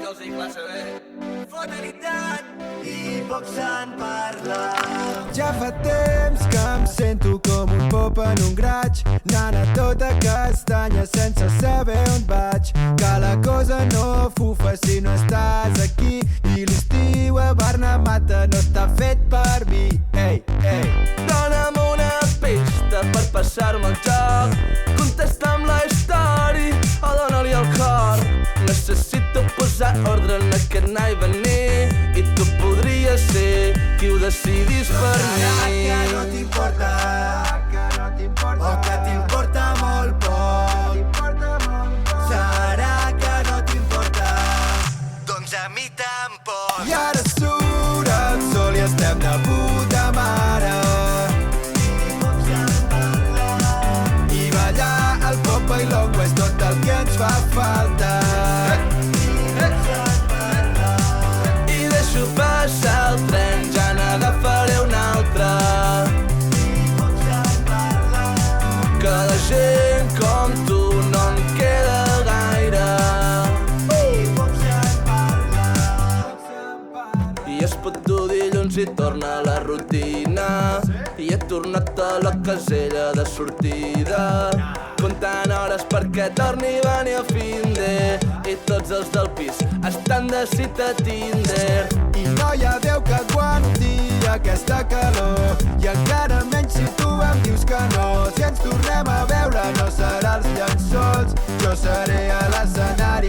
Studios i classe B. Fatalitat i poc se'n parla. Ja fa temps que em sento com un pop en un graig, anant a tota castanya sense saber on vaig. Que la cosa no fufa si no estàs aquí, i l'estiu a Barna-Mata no està fet per mi. Ei, ei. Dona'm una pista per passar-me el joc, contesta'm la història o dona-li el cor. Necessito posar ordre en aquest anar i venir, i tu podries ser qui ho decidís per mi. Que no t'importa, o que t'importa molt poc. Serà que no t'importa, doncs a mi tampoc. I ara surt el sol i estem de puta mare, i ballar el pop i l'ongo és tot el que ens fa falta. I deixo passar el tren, ja n'agafaré un altre, que de gent com tu no en queda gaire. I es pot dur dilluns i torna a la rutina, i he tornat a la casella de sortida, comptant hores perquè torni a venir a fin de, i tots els del pis estan de cita a Tinder. I no hi ha Déu que aguanti aquesta calor, i encara menys si tu em dius que no. Si ens tornem a veure no serà als llençols, jo seré a l'escenari